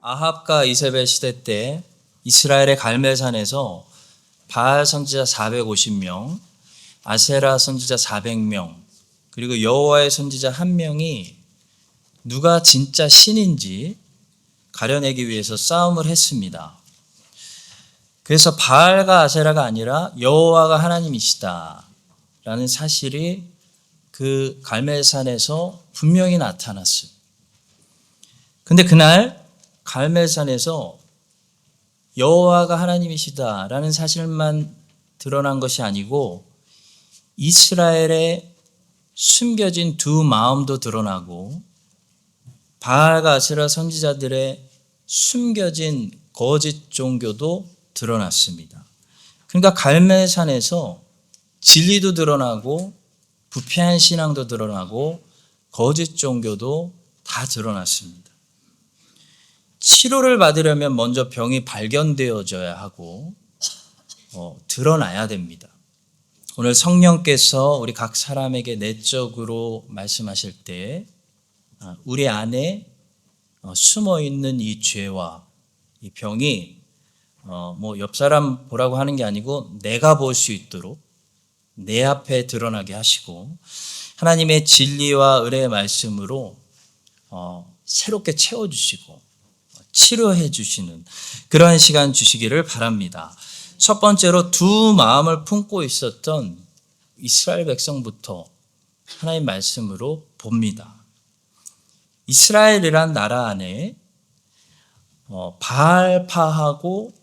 아합과 이세벨 시대 때 이스라엘의 갈멜산에서 바알 선지자 450명, 아세라 선지자 400명, 그리고 여호와의 선지자 1명이 누가 진짜 신인지 가려내기 위해서 싸움을 했습니다. 그래서 바알과 아세라가 아니라 여호와가 하나님이시다라는 사실이 그 갈멜산에서 분명히 나타났어요. 근데 그날 갈멜산에서 여호와가 하나님이시다라는 사실만 드러난 것이 아니고 이스라엘의 숨겨진 두 마음도 드러나고 바알과 아세라 선지자들의 숨겨진 거짓 종교도 드러났습니다. 그러니까 갈멜산에서 진리도 드러나고 부패한 신앙도 드러나고 거짓 종교도 다 드러났습니다. 치료를 받으려면 먼저 병이 발견되어져야 하고 드러나야 됩니다. 오늘 성령께서 우리 각 사람에게 내적으로 말씀하실 때 우리 안에 숨어있는 이 죄와 이 병이 옆 사람 보라고 하는 게 아니고 내가 볼 수 있도록 내 앞에 드러나게 하시고 하나님의 진리와 은혜의 말씀으로 새롭게 채워주시고 치료해 주시는 그러한 시간 주시기를 바랍니다. 첫 번째로 두 마음을 품고 있었던 이스라엘 백성부터 하나님 말씀으로 봅니다. 이스라엘이란 나라 안에 바알파하고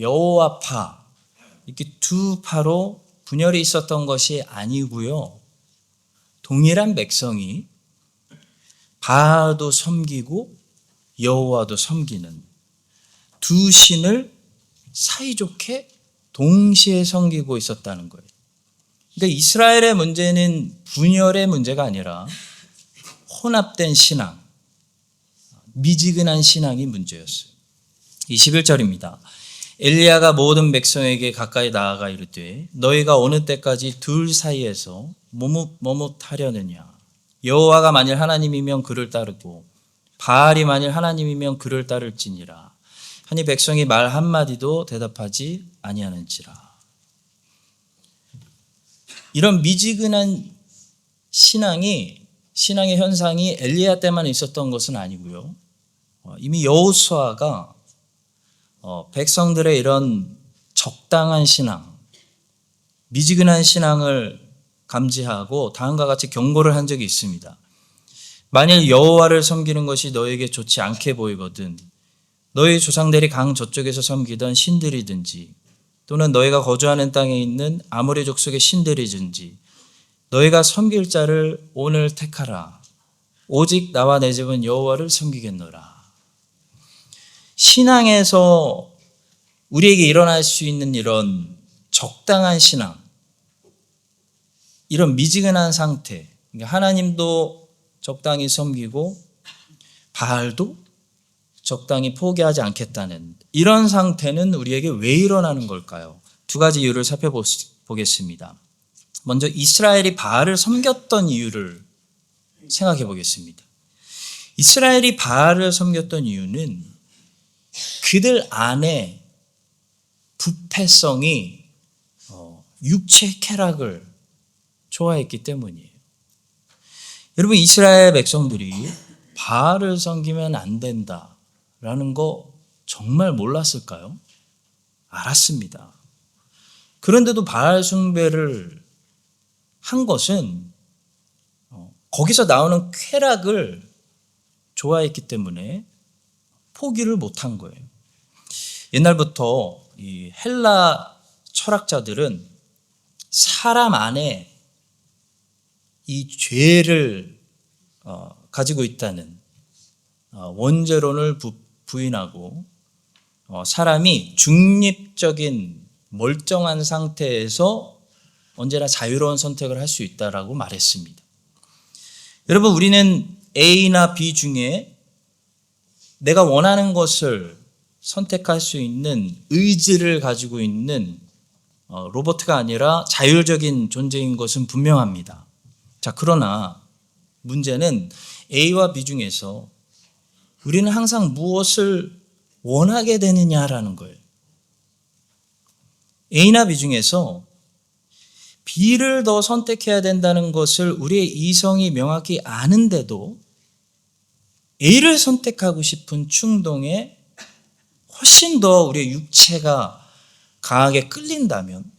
여호와파 이렇게 두 파로 분열이 있었던 것이 아니고요. 동일한 백성이 바알도 섬기고 여호와도 섬기는 두 신을 사이좋게 동시에 섬기고 있었다는 거예요. 그러니까 이스라엘의 문제는 분열의 문제가 아니라 혼합된 신앙, 미지근한 신앙이 문제였어요. 21절입니다. 엘리야가 모든 백성에게 가까이 나아가 이르되 너희가 어느 때까지 둘 사이에서 머뭇하려느냐. 여호와가 만일 하나님이면 그를 따르고 바알이 만일 하나님이면 그를 따를지니라. 하니 백성이 말 한마디도 대답하지 아니하는지라. 이런 미지근한 신앙의 현상이 엘리야 때만 있었던 것은 아니고요. 이미 여호수아가 백성들의 이런 적당한 신앙, 미지근한 신앙을 감지하고 다음과 같이 경고를 한 적이 있습니다. 만일 여호와를 섬기는 것이 너에게 좋지 않게 보이거든 너희 조상들이 강 저쪽에서 섬기던 신들이든지 또는 너희가 거주하는 땅에 있는 아모리 족속의 신들이든지 너희가 섬길 자를 오늘 택하라. 오직 나와 내 집은 여호와를 섬기겠노라. 신앙에서 우리에게 일어날 수 있는 이런 적당한 신앙, 이런 미지근한 상태, 그러니까 하나님도 적당히 섬기고 바알도 적당히 포기하지 않겠다는 이런 상태는 우리에게 왜 일어나는 걸까요? 두 가지 이유를 살펴보겠습니다. 먼저 이스라엘이 바알을 섬겼던 이유를 생각해 보겠습니다. 이스라엘이 바알을 섬겼던 이유는 그들 안에 부패성이 육체 쾌락을 좋아했기 때문이에요. 여러분, 이스라엘 백성들이 바알을 섬기면 안 된다라는 거 정말 몰랐을까요? 알았습니다. 그런데도 바알 숭배를 한 것은 거기서 나오는 쾌락을 좋아했기 때문에 포기를 못한 거예요. 옛날부터 이 헬라 철학자들은 사람 안에 이 죄를 가지고 있다는 원죄론을 부인하고 사람이 중립적인 멀쩡한 상태에서 언제나 자유로운 선택을 할 수 있다라고 말했습니다. 여러분, 우리는 A나 B 중에 내가 원하는 것을 선택할 수 있는 의지를 가지고 있는 로봇가 아니라 자율적인 존재인 것은 분명합니다. 자, 그러나 문제는 A와 B 중에서 우리는 항상 무엇을 원하게 되느냐라는 거예요. A나 B 중에서 B를 더 선택해야 된다는 것을 우리의 이성이 명확히 아는데도 A를 선택하고 싶은 충동에 훨씬 더 우리의 육체가 강하게 끌린다면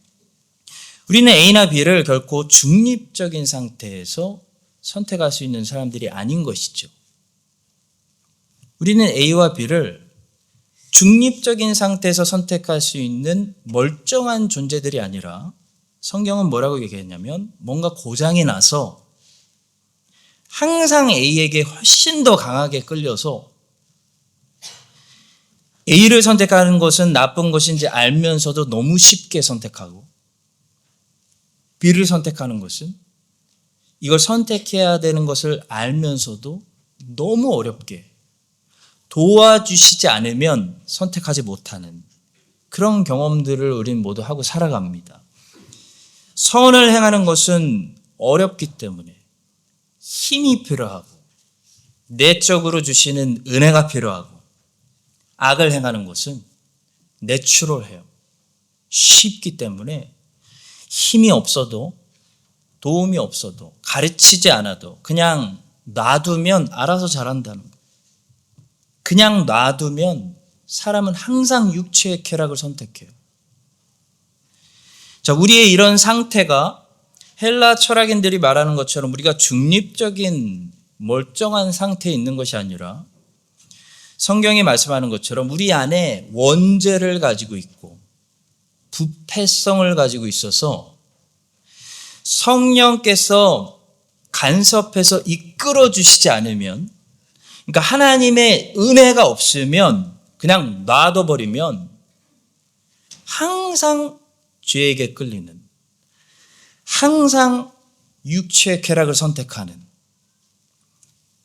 우리는 A나 B를 결코 중립적인 상태에서 선택할 수 있는 사람들이 아닌 것이죠. 우리는 A와 B를 중립적인 상태에서 선택할 수 있는 멀쩡한 존재들이 아니라 성경은 뭐라고 얘기했냐면 뭔가 고장이 나서 항상 A에게 훨씬 더 강하게 끌려서 A를 선택하는 것은 나쁜 것인지 알면서도 너무 쉽게 선택하고 B를 선택하는 것은 이걸 선택해야 되는 것을 알면서도 너무 어렵게 도와주시지 않으면 선택하지 못하는 그런 경험들을 우리는 모두 하고 살아갑니다. 선을 행하는 것은 어렵기 때문에 힘이 필요하고 내적으로 주시는 은혜가 필요하고 악을 행하는 것은 내추럴해요. 쉽기 때문에 힘이 없어도 도움이 없어도 가르치지 않아도 그냥 놔두면 알아서 잘한다는 거예요. 그냥 놔두면 사람은 항상 육체의 쾌락을 선택해요. 자, 우리의 이런 상태가 헬라 철학인들이 말하는 것처럼 우리가 중립적인 멀쩡한 상태에 있는 것이 아니라 성경이 말씀하는 것처럼 우리 안에 원죄를 가지고 있고 부패성을 가지고 있어서 성령께서 간섭해서 이끌어 주시지 않으면, 그러니까 하나님의 은혜가 없으면 그냥 놔둬버리면 항상 죄에게 끌리는, 항상 육체의 쾌락을 선택하는,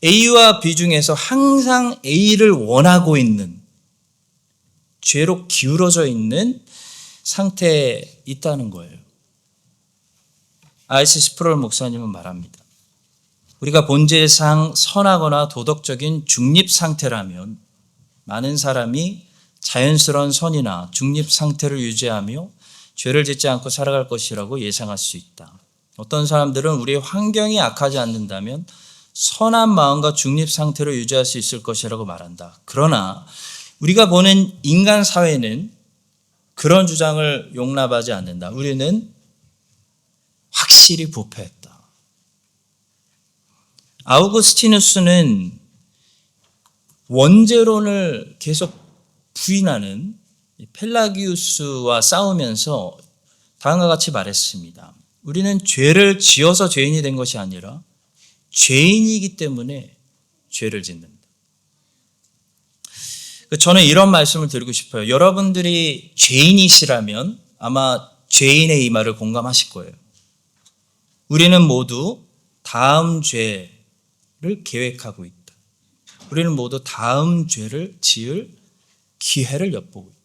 A와 B 중에서 항상 A를 원하고 있는, 죄로 기울어져 있는 상태에 있다는 거예요. R.C. 스프롤 목사님은 말합니다. 우리가 본질상 선하거나 도덕적인 중립 상태라면 많은 사람이 자연스러운 선이나 중립 상태를 유지하며 죄를 짓지 않고 살아갈 것이라고 예상할 수 있다. 어떤 사람들은 우리의 환경이 악하지 않는다면 선한 마음과 중립 상태를 유지할 수 있을 것이라고 말한다. 그러나 우리가 보는 인간 사회는 그런 주장을 용납하지 않는다. 우리는 확실히 부패했다. 아우구스티누스는 원죄론을 계속 부인하는 펠라기우스와 싸우면서 다음과 같이 말했습니다. 우리는 죄를 지어서 죄인이 된 것이 아니라 죄인이기 때문에 죄를 짓는다. 저는 이런 말씀을 드리고 싶어요. 여러분들이 죄인이시라면 아마 죄인의 이 말을 공감하실 거예요. 우리는 모두 다음 죄를 계획하고 있다. 우리는 모두 다음 죄를 지을 기회를 엿보고 있다.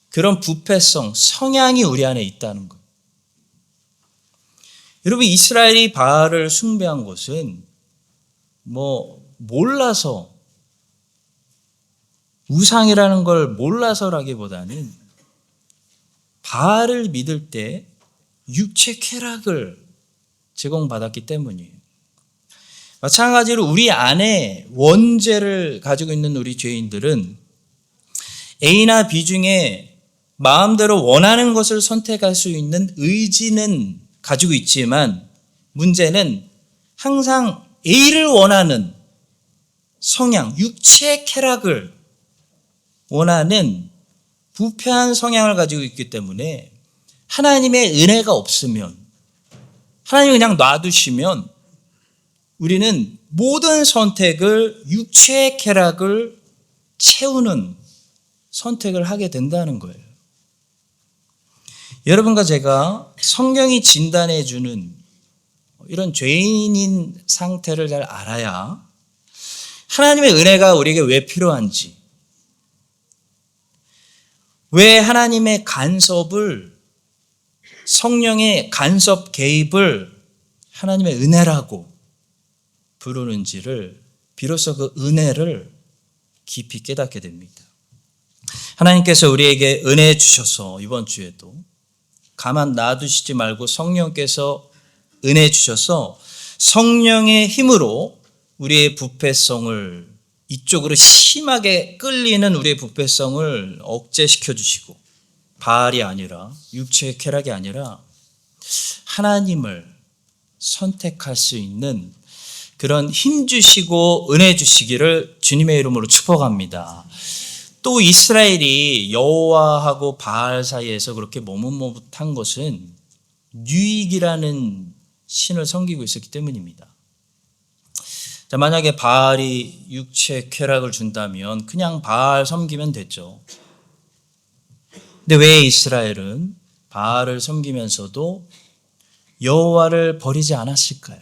그런 부패성, 성향이 우리 안에 있다는 것. 여러분, 이스라엘이 바알을 숭배한 것은 몰라서, 우상이라는 걸 몰라서라기보다는 바알을 믿을 때 육체 쾌락을 제공받았기 때문이에요. 마찬가지로 우리 안에 원죄를 가지고 있는 우리 죄인들은 A나 B 중에 마음대로 원하는 것을 선택할 수 있는 의지는 가지고 있지만 문제는 항상 A를 원하는 성향, 육체의 쾌락을 원하는 부패한 성향을 가지고 있기 때문에 하나님의 은혜가 없으면, 하나님이 그냥 놔두시면 우리는 모든 선택을 육체의 쾌락을 채우는 선택을 하게 된다는 거예요. 여러분과 제가 성경이 진단해 주는 이런 죄인인 상태를 잘 알아야 하나님의 은혜가 우리에게 왜 필요한지, 왜 하나님의 간섭을, 성령의 간섭 개입을 하나님의 은혜라고 부르는지를, 비로소 그 은혜를 깊이 깨닫게 됩니다. 하나님께서 우리에게 은혜 주셔서 이번 주에도 가만 놔두시지 말고 성령께서 은혜 주셔서 성령의 힘으로 우리의 부패성을, 이쪽으로 심하게 끌리는 우리의 부패성을 억제시켜 주시고, 바알이 아니라, 육체의 쾌락이 아니라 하나님을 선택할 수 있는 그런 힘 주시고 은혜 주시기를 주님의 이름으로 축복합니다. 또 이스라엘이 여호와하고 바알 사이에서 그렇게 머뭇머뭇한 것은 유익이라는 신을 섬기고 있었기 때문입니다. 자, 만약에 바알이 육체 쾌락을 준다면 그냥 바알 섬기면 됐죠. 근데 왜 이스라엘은 바알을 섬기면서도 여호와를 버리지 않았을까요?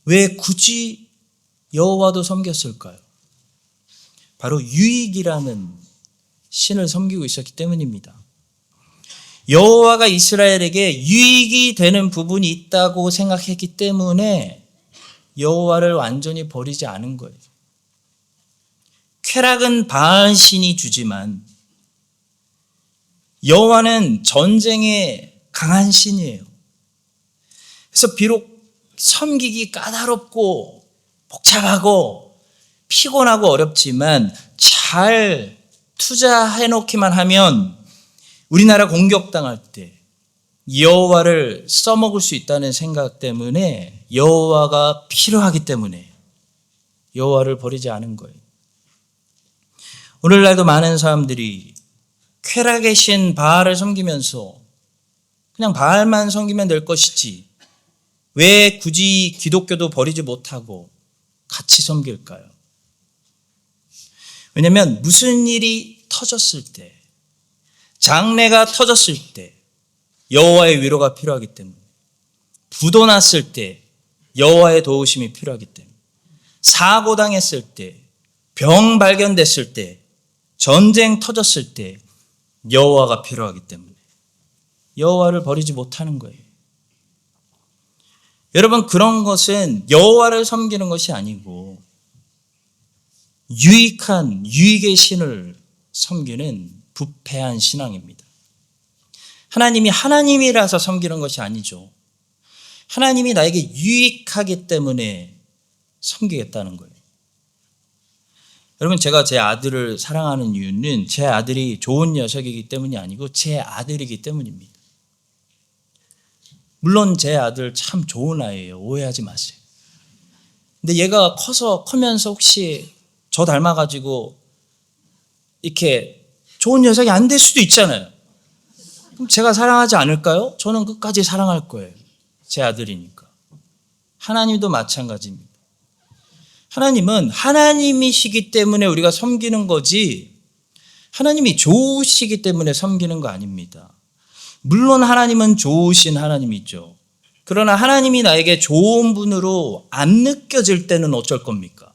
왜 굳이 여호와도 섬겼을까요? 바로 유익이라는 신을 섬기고 있었기 때문입니다. 여호와가 이스라엘에게 유익이 되는 부분이 있다고 생각했기 때문에 여호와를 완전히 버리지 않은 거예요. 쾌락은 바알 신이 주지만 여호와는 전쟁에 강한 신이에요. 그래서 비록 섬기기 까다롭고 복잡하고 피곤하고 어렵지만 잘 투자해 놓기만 하면 우리나라 공격당할 때 여호와를 써먹을 수 있다는 생각 때문에, 여호와가 필요하기 때문에 여호와를 버리지 않은 거예요. 오늘날도 많은 사람들이 쾌락의 신 바알을 섬기면서 그냥 바알만 섬기면 될 것이지 왜 굳이 기독교도 버리지 못하고 같이 섬길까요? 왜냐하면 무슨 일이 터졌을 때, 장래가 터졌을 때 여호와의 위로가 필요하기 때문에, 부도 났을 때 여호와의 도우심이 필요하기 때문에, 사고 당했을 때, 병 발견됐을 때, 전쟁 터졌을 때 여호와가 필요하기 때문에 여호와를 버리지 못하는 거예요. 여러분, 그런 것은 여호와를 섬기는 것이 아니고 유익의 신을 섬기는 부패한 신앙입니다. 하나님이 하나님이라서 섬기는 것이 아니죠. 하나님이 나에게 유익하기 때문에 섬기겠다는 거예요. 여러분, 제가 제 아들을 사랑하는 이유는 제 아들이 좋은 녀석이기 때문이 아니고 제 아들이기 때문입니다. 물론 제 아들 참 좋은 아이예요. 오해하지 마세요. 근데 얘가 커면서 혹시 저 닮아가지고 이렇게 좋은 녀석이 안 될 수도 있잖아요. 그럼 제가 사랑하지 않을까요? 저는 끝까지 사랑할 거예요. 제 아들이니까. 하나님도 마찬가지입니다. 하나님은 하나님이시기 때문에 우리가 섬기는 거지, 하나님이 좋으시기 때문에 섬기는 거 아닙니다. 물론 하나님은 좋으신 하나님이죠. 그러나 하나님이 나에게 좋은 분으로 안 느껴질 때는 어쩔 겁니까?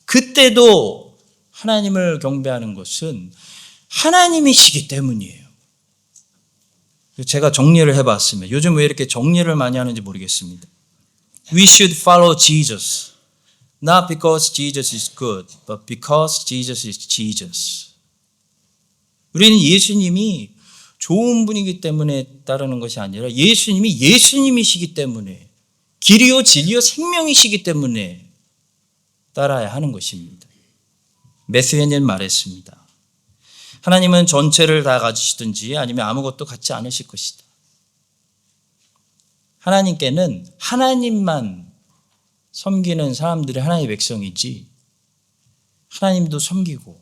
그때도 하나님을 경배하는 것은 하나님이시기 때문이에요. 제가 정리를 해봤습니다. 요즘 왜 이렇게 정리를 많이 하는지 모르겠습니다. We should follow Jesus, not because Jesus is good, but because Jesus is Jesus. 우리는 예수님이 좋은 분이기 때문에 따르는 것이 아니라 예수님이 예수님이시기 때문에, 길이요 진리요 생명이시기 때문에 따라야 하는 것입니다. 메시아는 말했습니다. 하나님은 전체를 다 가지시든지 아니면 아무것도 갖지 않으실 것이다. 하나님께는 하나님만 섬기는 사람들이 하나님의 백성이지, 하나님도 섬기고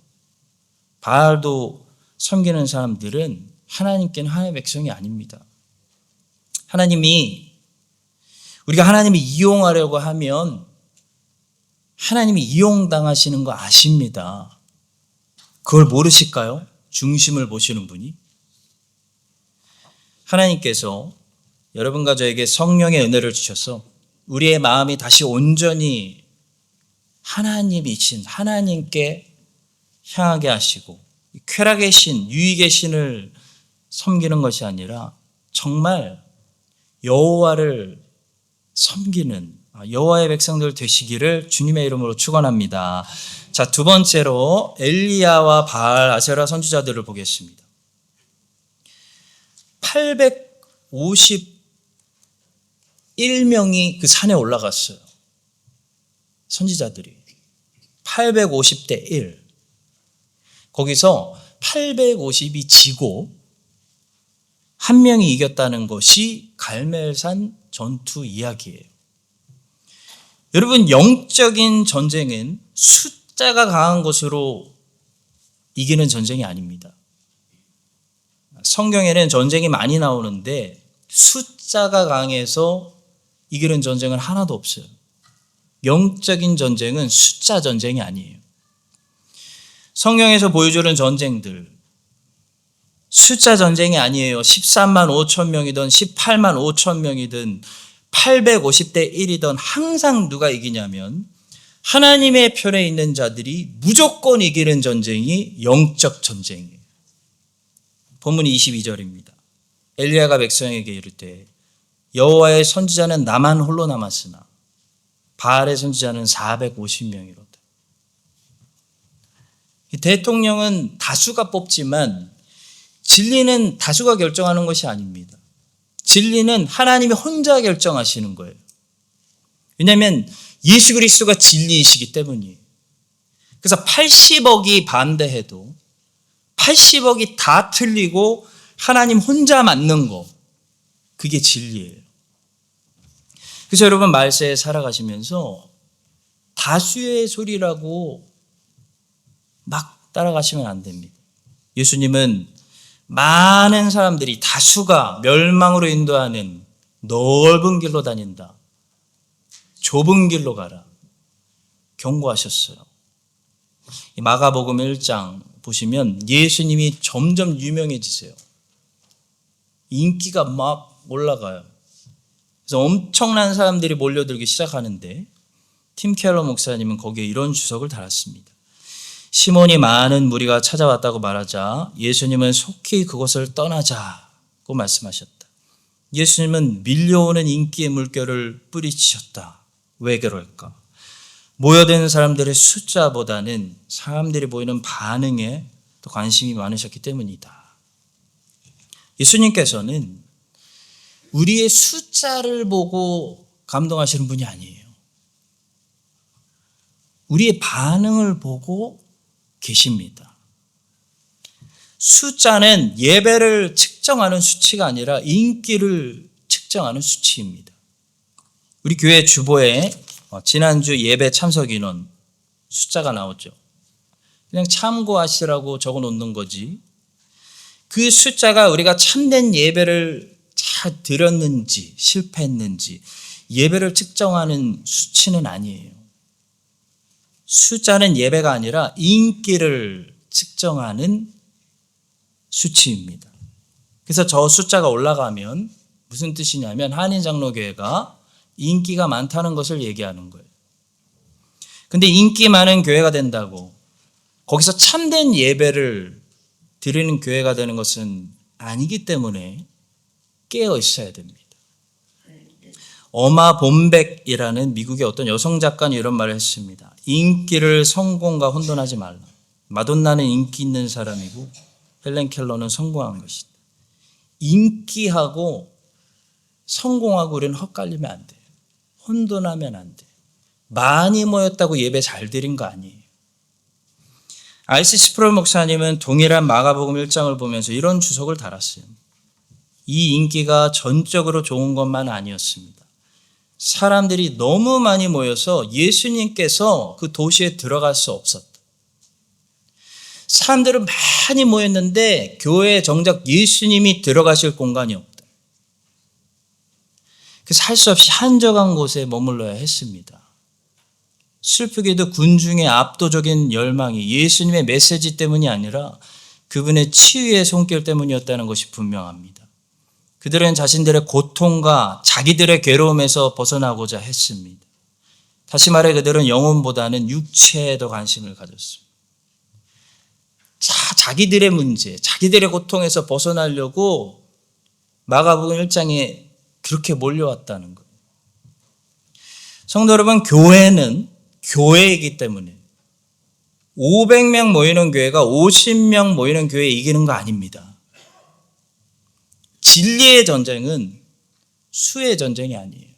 바알도 섬기는 사람들은 하나님께는 하나님의 백성이 아닙니다. 하나님이, 우리가 하나님을 이용하려고 하면 하나님이 이용당하시는 거 아십니다. 그걸 모르실까요? 중심을 보시는 분이. 하나님께서 여러분과 저에게 성령의 은혜를 주셔서 우리의 마음이 다시 온전히 하나님이신 하나님께 향하게 하시고 쾌락의 신, 유익의 신을 섬기는 것이 아니라 정말 여호와를 섬기는 여호와의 백성들 되시기를 주님의 이름으로 축원합니다. 자, 두 번째로 엘리야와 바알 아세라 선지자들을 보겠습니다. 851명이 그 산에 올라갔어요. 선지자들이 850대 1. 거기서 850이 지고 한 명이 이겼다는 것이 갈멜산 전투 이야기예요. 여러분, 영적인 전쟁은 숫자가 강한 것으로 이기는 전쟁이 아닙니다. 성경에는 전쟁이 많이 나오는데 숫자가 강해서 이기는 전쟁은 하나도 없어요. 영적인 전쟁은 숫자 전쟁이 아니에요. 성경에서 보여주는 전쟁들, 숫자 전쟁이 아니에요. 13만 5천 명이든 18만 5천 명이든 850대 1이든 항상 누가 이기냐면 하나님의 편에 있는 자들이 무조건 이기는 전쟁이 영적 전쟁이에요. 본문 22절입니다. 엘리야가 백성에게 이르되 여호와의 선지자는 나만 홀로 남았으나 바알의 선지자는 450명이로다. 대통령은 다수가 뽑지만 진리는 다수가 결정하는 것이 아닙니다. 진리는 하나님이 혼자 결정하시는 거예요. 왜냐하면 예수 그리스도가 진리이시기 때문이에요. 그래서 80억이 반대해도 80억이 다 틀리고 하나님 혼자 맞는 거, 그게 진리예요. 그래서 여러분, 말세에 살아가시면서 다수의 소리라고 막 따라가시면 안 됩니다. 예수님은 많은 사람들이 다수가 멸망으로 인도하는 넓은 길로 다닌다, 좁은 길로 가라 경고하셨어요. 마가복음 1장 보시면 예수님이 점점 유명해지세요. 인기가 막 올라가요. 그래서 엄청난 사람들이 몰려들기 시작하는데 팀 켈러 목사님은 거기에 이런 주석을 달았습니다. 시몬이 많은 무리가 찾아왔다고 말하자 예수님은 속히 그곳을 떠나자고 말씀하셨다. 예수님은 밀려오는 인기의 물결을 뿌리치셨다. 왜 그럴까? 모여드는 사람들의 숫자보다는 사람들이 보이는 반응에 더 관심이 많으셨기 때문이다. 예수님께서는 우리의 숫자를 보고 감동하시는 분이 아니에요. 우리의 반응을 보고 계십니다. 숫자는 예배를 측정하는 수치가 아니라 인기를 측정하는 수치입니다. 우리 교회 주보에 지난주 예배 참석 인원 숫자가 나오죠. 그냥 참고하시라고 적어 놓는 거지. 그 숫자가 우리가 참된 예배를 잘 드렸는지 실패했는지 예배를 측정하는 수치는 아니에요. 숫자는 예배가 아니라 인기를 측정하는 수치입니다. 그래서 저 숫자가 올라가면 무슨 뜻이냐면 한인장로교회가 인기가 많다는 것을 얘기하는 거예요. 근데 인기 많은 교회가 된다고 거기서 참된 예배를 드리는 교회가 되는 것은 아니기 때문에 깨어 있어야 됩니다. 어마 본백이라는 미국의 어떤 여성 작가는 이런 말을 했습니다. 인기를 성공과 혼돈하지 말라. 마돈나는 인기 있는 사람이고 헬렌 켈러는 성공한 것이다. 인기하고 성공하고 우리는 헛갈리면 안 돼요. 혼돈하면 안 돼요. 많이 모였다고 예배 잘 드린 거 아니에요. R.C. 스프롤 목사님은 동일한 마가복음 1장을 보면서 이런 주석을 달았어요. 이 인기가 전적으로 좋은 것만 아니었습니다. 사람들이 너무 많이 모여서 예수님께서 그 도시에 들어갈 수 없었다. 사람들은 많이 모였는데 교회에 정작 예수님이 들어가실 공간이 없다. 그래서 할 수 없이 한적한 곳에 머물러야 했습니다. 슬프게도 군중의 압도적인 열망이 예수님의 메시지 때문이 아니라 그분의 치유의 손길 때문이었다는 것이 분명합니다. 그들은 자신들의 고통과 자기들의 괴로움에서 벗어나고자 했습니다. 다시 말해 그들은 영혼보다는 육체에 더 관심을 가졌습니다. 자기들의 문제, 자기들의 고통에서 벗어나려고 마가복음 1장에 그렇게 몰려왔다는 거예요. 성도 여러분, 교회는 교회이기 때문에 500명 모이는 교회가 50명 모이는 교회에 이기는 거 아닙니다. 진리의 전쟁은 수의 전쟁이 아니에요.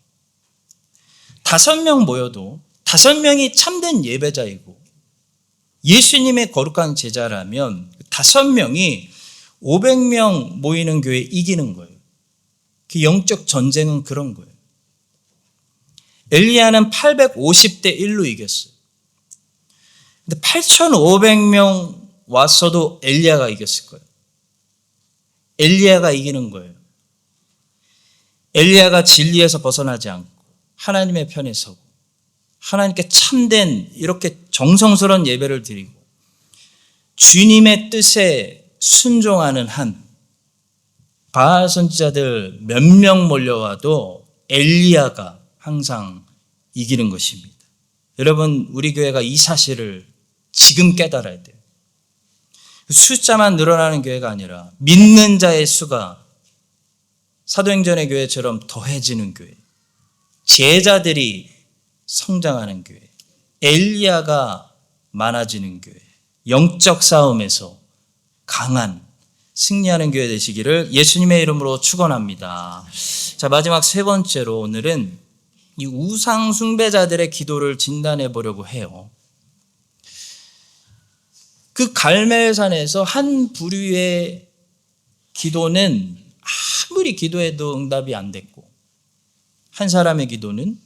5명 모여도 5명이 참된 예배자이고 예수님의 거룩한 제자라면 5명이 500명 모이는 교회에 이기는 거예요. 그 영적 전쟁은 그런 거예요. 엘리야는 850대 1로 이겼어요. 근데 8,500명 왔어도 엘리야가 이겼을 거예요. 엘리야가 이기는 거예요. 엘리야가 진리에서 벗어나지 않고 하나님의 편에 서고 하나님께 참된 이렇게 정성스러운 예배를 드리고 주님의 뜻에 순종하는 한 바알 선지자들 몇 명 몰려와도 엘리야가 항상 이기는 것입니다. 여러분, 우리 교회가 이 사실을 지금 깨달아야 돼요. 숫자만 늘어나는 교회가 아니라 믿는 자의 수가 사도행전의 교회처럼 더해지는 교회, 제자들이 성장하는 교회, 엘리야가 많아지는 교회, 영적 싸움에서 강한 승리하는 교회 되시기를 예수님의 이름으로 축원합니다. 자, 마지막 세 번째로 오늘은 이 우상 숭배자들의 기도를 진단해 보려고 해요. 그 갈멜산에서 한 부류의 기도는 아무리 기도해도 응답이 안 됐고, 한 사람의 기도는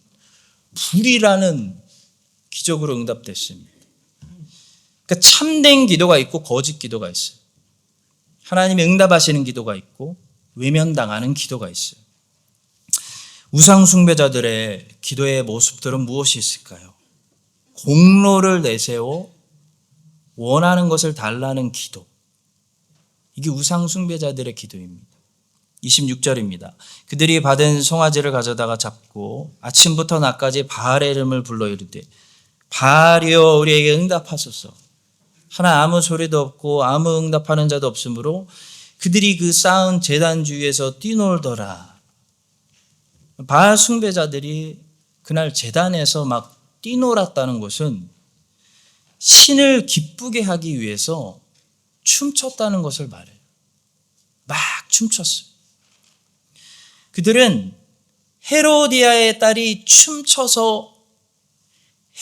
불이라는 기적으로 응답됐습니다. 그러니까 참된 기도가 있고 거짓 기도가 있어요. 하나님이 응답하시는 기도가 있고 외면당하는 기도가 있어요. 우상 숭배자들의 기도의 모습들은 무엇이 있을까요? 공로를 내세워 원하는 것을 달라는 기도. 이게 우상 숭배자들의 기도입니다. 26절입니다. 그들이 받은 송아지를 가져다가 잡고 아침부터 낮까지 바알의 이름을 불러 이르되 바알이여 우리에게 응답하소서. 하나 아무 소리도 없고 아무 응답하는 자도 없으므로 그들이 그 쌓은 제단 주위에서 뛰놀더라. 바알 숭배자들이 그날 제단에서 막 뛰놀았다는 것은 신을 기쁘게 하기 위해서 춤췄다는 것을 말해요. 막 춤췄어요. 그들은 헤로디아의 딸이 춤춰서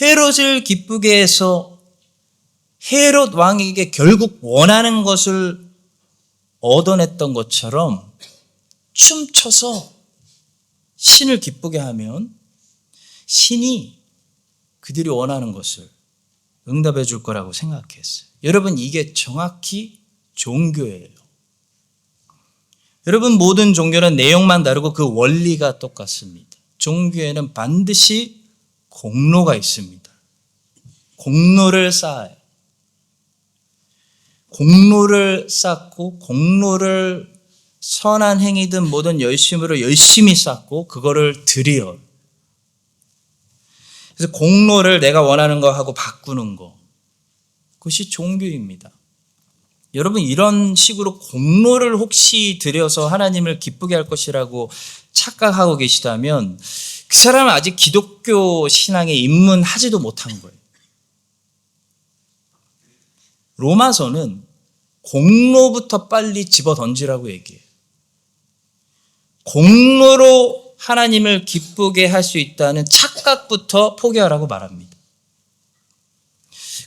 헤롯을 기쁘게 해서 헤롯 왕에게 결국 원하는 것을 얻어냈던 것처럼 춤춰서 신을 기쁘게 하면 신이 그들이 원하는 것을 응답해 줄 거라고 생각했어요. 여러분, 이게 정확히 종교예요. 여러분, 모든 종교는 내용만 다르고 그 원리가 똑같습니다. 종교에는 반드시 공로가 있습니다. 공로를 쌓아요. 공로를 쌓고 공로를 선한 행위든 뭐든 열심으로 열심히 쌓고 그거를 드려요. 그래서 공로를 내가 원하는 거 하고 바꾸는 거, 그것이 종교입니다. 여러분, 이런 식으로 공로를 혹시 드려서 하나님을 기쁘게 할 것이라고 착각하고 계시다면 그 사람은 아직 기독교 신앙에 입문하지도 못한 거예요. 로마서는 공로부터 빨리 집어 던지라고 얘기해요. 공로로 하나님을 기쁘게 할 수 있다는 착각부터 포기하라고 말합니다.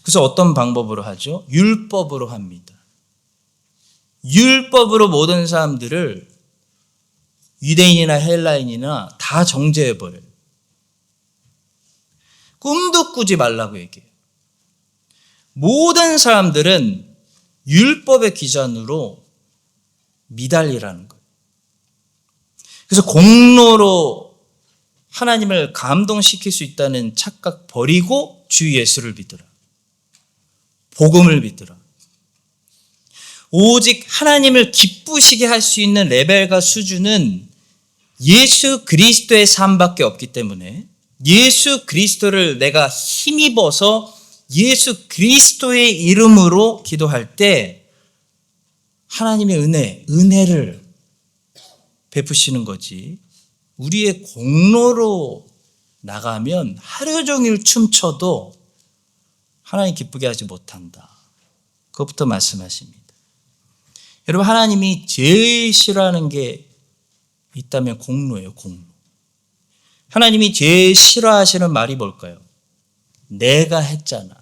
그래서 어떤 방법으로 하죠? 율법으로 합니다. 율법으로 모든 사람들을 유대인이나 헬라인이나 다 정죄해버려요. 꿈도 꾸지 말라고 얘기해요. 모든 사람들은 율법의 기준으로 미달리라는 거예요. 그래서 공로로 하나님을 감동시킬 수 있다는 착각 버리고 주 예수를 믿으라. 복음을 믿으라. 오직 하나님을 기쁘시게 할 수 있는 레벨과 수준은 예수 그리스도의 삶밖에 없기 때문에 예수 그리스도를 내가 힘입어서 예수 그리스도의 이름으로 기도할 때 하나님의 은혜를 베푸시는 거지. 우리의 공로로 나가면 하루 종일 춤춰도 하나님 기쁘게 하지 못한다. 그것부터 말씀하십니다. 여러분, 하나님이 제일 싫어하는 게 있다면 공로예요, 공로. 하나님이 제일 싫어하시는 말이 뭘까요? 내가 했잖아.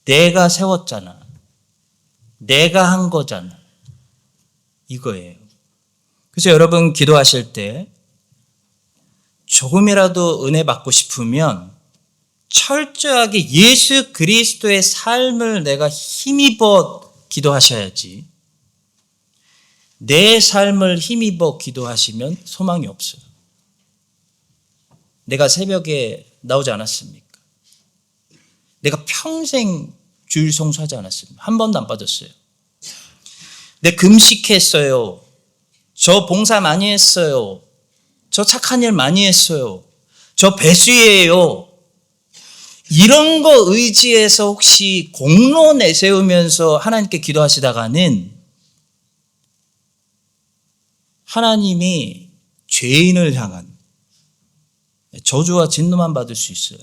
내가 세웠잖아. 내가 한 거잖아. 이거예요. 그래서 여러분 기도하실 때 조금이라도 은혜 받고 싶으면 철저하게 예수 그리스도의 삶을 내가 힘입어 기도하셔야지. 내 삶을 힘입어 기도하시면 소망이 없어요. 내가 새벽에 나오지 않았습니까? 내가 평생 주일 성수하지 않았습니까? 한 번도 안 빠졌어요. 내 금식했어요. 저 봉사 많이 했어요. 저 착한 일 많이 했어요. 저 배수예요. 이런 거 의지해서 혹시 공로 내세우면서 하나님께 기도하시다가는 하나님이 죄인을 향한 저주와 진노만 받을 수 있어요.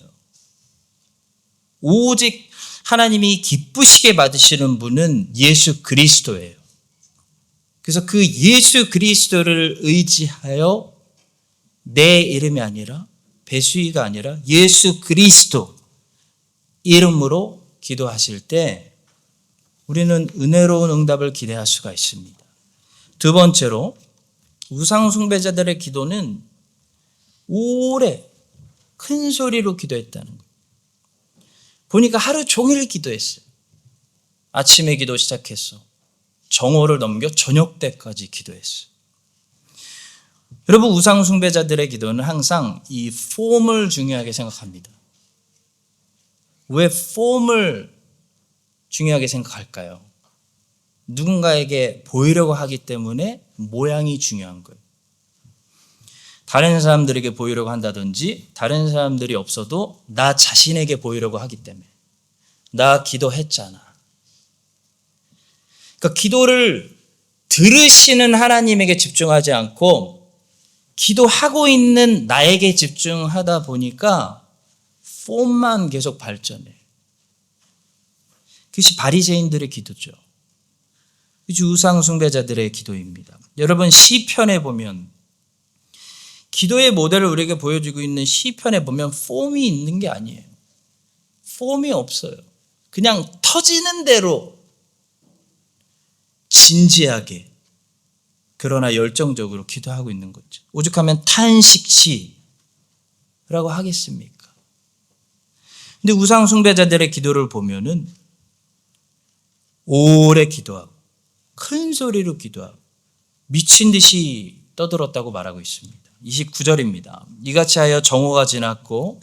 오직 하나님이 기쁘시게 받으시는 분은 예수 그리스도예요. 그래서 그 예수 그리스도를 의지하여 내 이름이 아니라 배수이가 아니라 예수 그리스도 이름으로 기도하실 때 우리는 은혜로운 응답을 기대할 수가 있습니다. 두 번째로 우상 숭배자들의 기도는 오래 큰 소리로 기도했다는 거예요. 보니까 하루 종일 기도했어요. 아침에 기도 시작했어. 정오를 넘겨 저녁 때까지 기도했어요. 여러분, 우상 숭배자들의 기도는 항상 이 폼을 중요하게 생각합니다. 왜 폼을 중요하게 생각할까요? 누군가에게 보이려고 하기 때문에 모양이 중요한 거예요. 다른 사람들에게 보이려고 한다든지 다른 사람들이 없어도 나 자신에게 보이려고 하기 때문에 나 기도했잖아. 그러니까 기도를 들으시는 하나님에게 집중하지 않고 기도하고 있는 나에게 집중하다 보니까 폼만 계속 발전해. 그것이 바리새인들의 기도죠. 그것이 우상 숭배자들의 기도입니다. 여러분, 시편에 보면 기도의 모델을 우리에게 보여주고 있는 시편에 보면 폼이 있는 게 아니에요. 폼이 없어요. 그냥 터지는 대로 진지하게 그러나 열정적으로 기도하고 있는 거죠. 오죽하면 탄식시라고 하겠습니까? 근데 우상 숭배자들의 기도를 보면은 오래 기도하고 큰 소리로 기도하고 미친 듯이 떠들었다고 말하고 있습니다. 29절입니다. 이같이 하여 정오가 지났고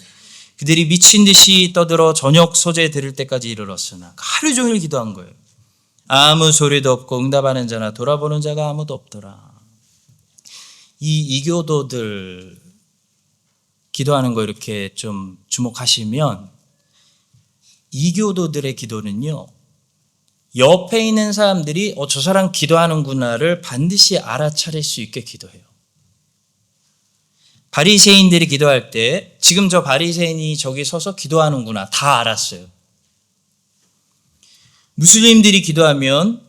그들이 미친 듯이 떠들어 저녁 소재 들을 때까지 이르렀으나 하루 종일 기도한 거예요. 아무 소리도 없고 응답하는 자나 돌아보는 자가 아무도 없더라. 이 이교도들 기도하는 거 이렇게 좀 주목하시면 이교도들의 기도는요, 옆에 있는 사람들이 저 사람 기도하는구나를 반드시 알아차릴 수 있게 기도해요. 바리새인들이 기도할 때 지금 저 바리새인이 저기 서서 기도하는구나 다 알았어요. 무슬림들이 기도하면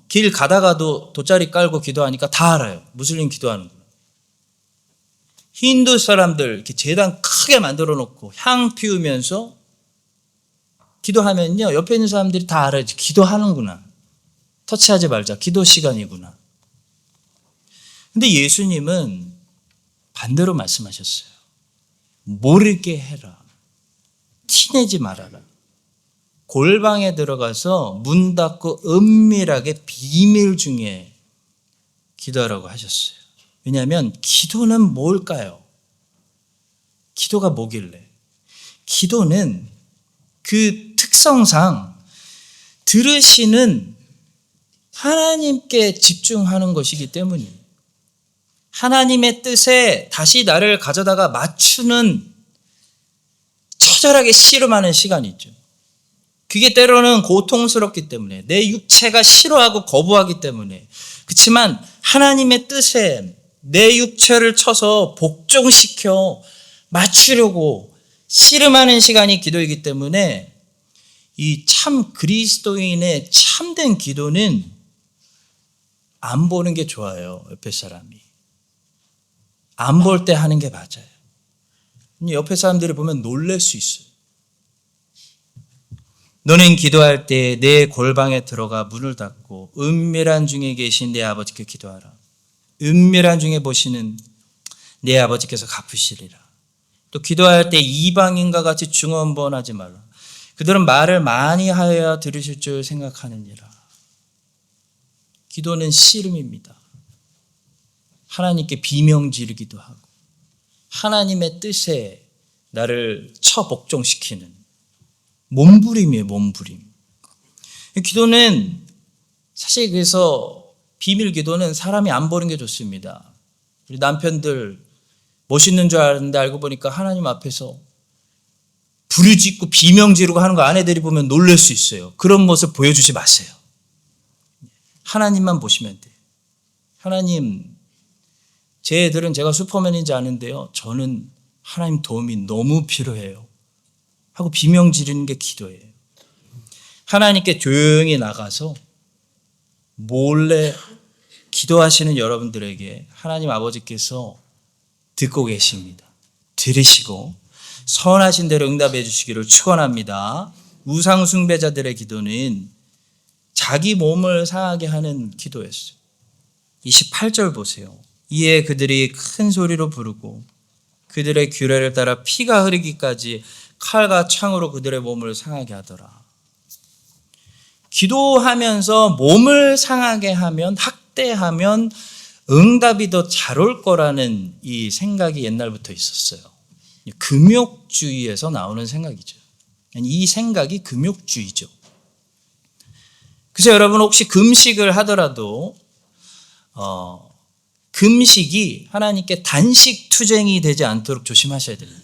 길 가다가도 돗자리 깔고 기도하니까 다 알아요. 무슬림 기도하는구나. 힌두 사람들 이렇게 제단 크게 만들어 놓고 향 피우면서 기도하면요, 옆에 있는 사람들이 다 알아요. 기도하는구나. 터치하지 말자. 기도 시간이구나. 근데 예수님은 반대로 말씀하셨어요. 모르게 해라. 티내지 말아라. 골방에 들어가서 문 닫고 은밀하게 비밀 중에 기도하라고 하셨어요. 왜냐하면 기도는 뭘까요? 기도가 뭐길래? 기도는 그 특성상 들으시는 하나님께 집중하는 것이기 때문이에요. 하나님의 뜻에 다시 나를 가져다가 맞추는 처절하게 씨름하는 시간이 있죠. 그게 때로는 고통스럽기 때문에, 내 육체가 싫어하고 거부하기 때문에. 그렇지만 하나님의 뜻에 내 육체를 쳐서 복종시켜 맞추려고 씨름하는 시간이 기도이기 때문에 이 참 그리스도인의 참된 기도는 안 보는 게 좋아요. 옆에 사람이. 안 볼 때 하는 게 맞아요. 옆에 사람들이 보면 놀랄 수 있어요. 너는 기도할 때 내 골방에 들어가 문을 닫고 은밀한 중에 계신 내 아버지께 기도하라. 은밀한 중에 보시는 내 아버지께서 갚으시리라. 또 기도할 때 이방인과 같이 중언부언하지 말라. 그들은 말을 많이 하여야 들으실 줄 생각하느니라. 기도는 씨름입니다. 하나님께 비명 지르기도 하고 하나님의 뜻에 나를 처복종시키는 몸부림이에요. 몸부림. 기도는 사실 그래서 비밀 기도는 사람이 안 보는 게 좋습니다. 우리 남편들 멋있는 줄 알았는데 알고 보니까 하나님 앞에서 부르짖고 비명 지르고 하는 거 아내들이 보면 놀랄 수 있어요. 그런 모습 보여주지 마세요. 하나님만 보시면 돼요. 하나님, 제 애들은 제가 슈퍼맨인지 아는데요. 저는 하나님 도움이 너무 필요해요. 하고 비명 지르는 게 기도예요. 하나님께 조용히 나가서 몰래 기도하시는 여러분들에게 하나님 아버지께서 듣고 계십니다. 들으시고 선하신 대로 응답해 주시기를 축원합니다. 우상 숭배자들의 기도는 자기 몸을 상하게 하는 기도였어요. 28절 보세요. 이에 그들이 큰 소리로 부르고 그들의 규례를 따라 피가 흐르기까지 칼과 창으로 그들의 몸을 상하게 하더라. 기도하면서 몸을 상하게 하면, 학대하면 응답이 더 잘 올 거라는 이 생각이 옛날부터 있었어요. 금욕주의에서 나오는 생각이죠. 이 생각이 금욕주의죠. 그래서 여러분 혹시 금식을 하더라도 금식이 하나님께 단식 투쟁이 되지 않도록 조심하셔야 됩니다.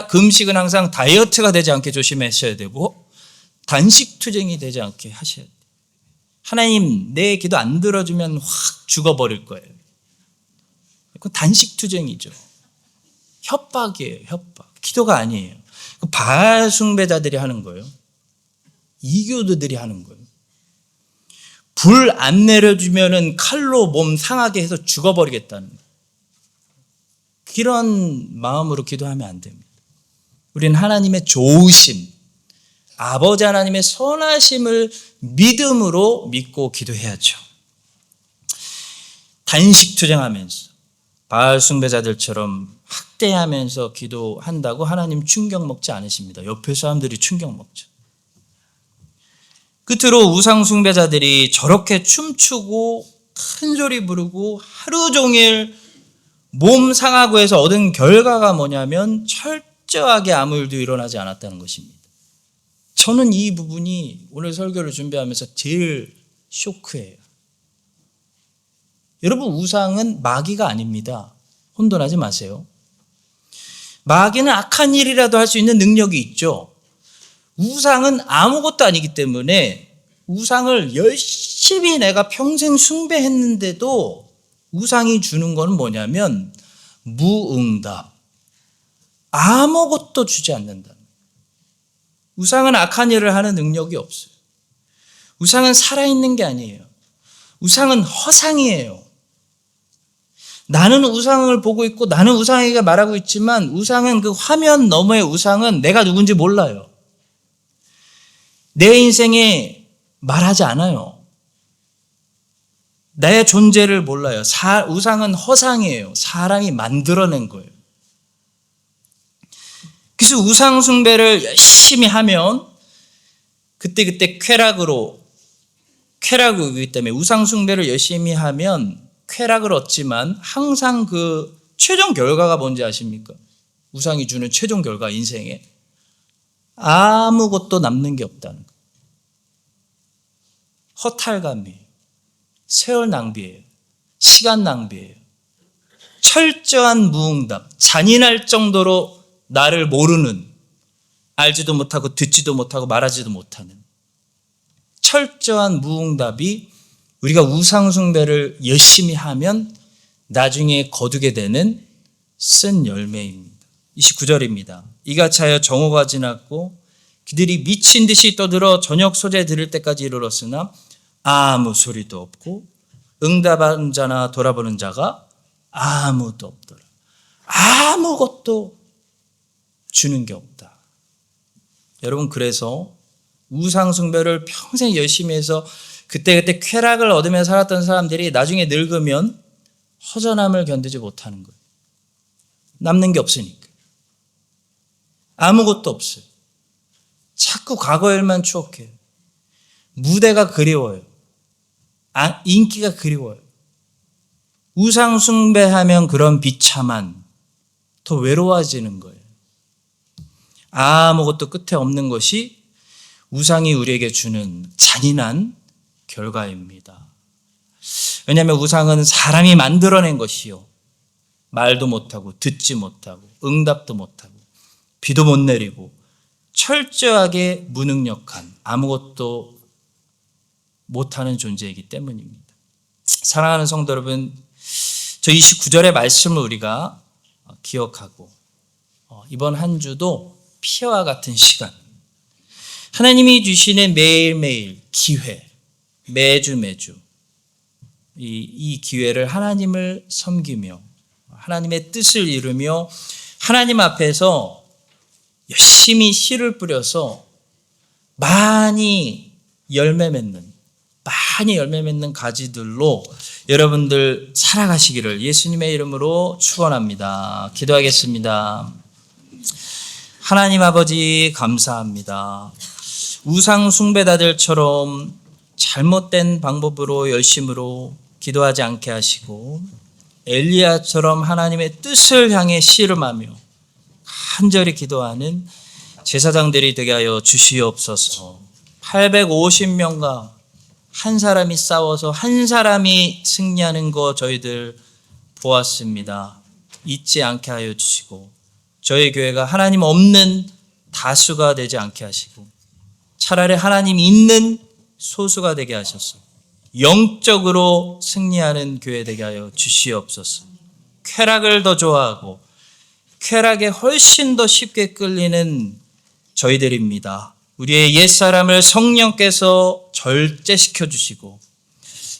금식은 항상 다이어트가 되지 않게 조심하셔야 되고 단식 투쟁이 되지 않게 하셔야 돼요. 하나님 내 기도 안 들어주면 확 죽어버릴 거예요. 그건 단식 투쟁이죠. 협박이에요. 협박. 기도가 아니에요. 바알 숭배자들이 하는 거예요. 이교도들이 하는 거예요. 불 안 내려주면은 칼로 몸 상하게 해서 죽어버리겠다는 거예요. 그런 마음으로 기도하면 안 됩니다. 우리는 하나님의 좋으심, 아버지 하나님의 선하심을 믿음으로 믿고 기도해야죠. 단식 투쟁하면서 바알 숭배자들처럼 학대하면서 기도한다고 하나님 충격 먹지 않으십니다. 옆에 사람들이 충격 먹죠. 끝으로 우상 숭배자들이 저렇게 춤추고 큰 소리 부르고 하루 종일 몸 상하고 해서 얻은 결과가 뭐냐면 철저하게 아무 일도 일어나지 않았다는 것입니다. 저는 이 부분이 오늘 설교를 준비하면서 제일 쇼크예요. 여러분, 우상은 마귀가 아닙니다. 혼돈하지 마세요. 마귀는 악한 일이라도 할 수 있는 능력이 있죠. 우상은 아무것도 아니기 때문에 우상을 열심히 내가 평생 숭배했는데도 우상이 주는 건 뭐냐면 무응답, 아무것도 주지 않는다. 우상은 악한 일을 하는 능력이 없어요. 우상은 살아있는 게 아니에요. 우상은 허상이에요. 나는 우상을 보고 있고 나는 우상에게 말하고 있지만 우상은 그 화면 너머의 우상은 내가 누군지 몰라요. 내 인생에 말하지 않아요. 나의 존재를 몰라요. 우상은 허상이에요. 사람이 만들어낸 거예요. 그래서 우상 숭배를 열심히 하면 그때 쾌락이기 때문에 우상 숭배를 열심히 하면 쾌락을 얻지만 항상 그 최종 결과가 뭔지 아십니까? 우상이 주는 최종 결과 인생에 아무것도 남는 게 없다는 거예요. 허탈감이에요. 세월 낭비예요. 시간 낭비예요. 철저한 무응답, 잔인할 정도로 나를 모르는 알지도 못하고 듣지도 못하고 말하지도 못하는 철저한 무응답이 우리가 우상숭배를 열심히 하면 나중에 거두게 되는 쓴 열매입니다. 29절입니다. 이같이 하여 정오가 지났고 그들이 미친 듯이 떠들어 저녁 소재 들을 때까지 이르렀으나 아무 소리도 없고 응답하는 자나 돌아보는 자가 아무도 없더라. 아무것도 주는 게 없다. 여러분, 그래서 우상숭배를 평생 열심히 해서 그때그때 쾌락을 얻으며 살았던 사람들이 나중에 늙으면 허전함을 견디지 못하는 거예요. 남는 게 없으니까. 아무것도 없어요. 자꾸 과거 일만 추억해요. 무대가 그리워요. 인기가 그리워요. 우상숭배하면 그런 비참한 더 외로워지는 거예요. 아무것도 끝에 없는 것이 우상이 우리에게 주는 잔인한 결과입니다. 왜냐하면 우상은 사람이 만들어낸 것이요. 말도 못하고 듣지 못하고 응답도 못하고 비도 못 내리고 철저하게 무능력한 아무것도 못하는 존재이기 때문입니다. 사랑하는 성도 여러분, 저 29절의 말씀을 우리가 기억하고 이번 한 주도 피와 같은 시간, 하나님이 주시는 매일매일 기회, 매주 이 기회를 하나님을 섬기며 하나님의 뜻을 이루며 하나님 앞에서 열심히 씨를 뿌려서 많이 열매 맺는 가지들로 여러분들 살아가시기를 예수님의 이름으로 축원합니다. 기도하겠습니다. 하나님 아버지, 감사합니다. 우상 숭배자들처럼 잘못된 방법으로 열심으로 기도하지 않게 하시고 엘리야처럼 하나님의 뜻을 향해 씨름하며 간절히 기도하는 제사장들이 되게 하여 주시옵소서. 850명과 한 사람이 싸워서 한 사람이 승리하는 거 저희들 보았습니다. 잊지 않게 하여 주시고 저희 교회가 하나님 없는 다수가 되지 않게 하시고 차라리 하나님 있는 소수가 되게 하셔서 영적으로 승리하는 교회 되게 하여 주시옵소서. 쾌락을 더 좋아하고 쾌락에 훨씬 더 쉽게 끌리는 저희들입니다. 우리의 옛사람을 성령께서 절제시켜 주시고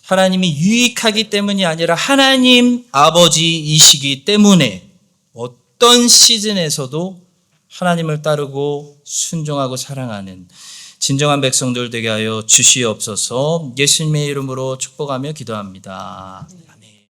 하나님이 유익하기 때문이 아니라 하나님 아버지이시기 때문에 어떤 시즌에서도 하나님을 따르고 순종하고 사랑하는 진정한 백성들 되게 하여 주시옵소서. 예수님의 이름으로 축복하며 기도합니다.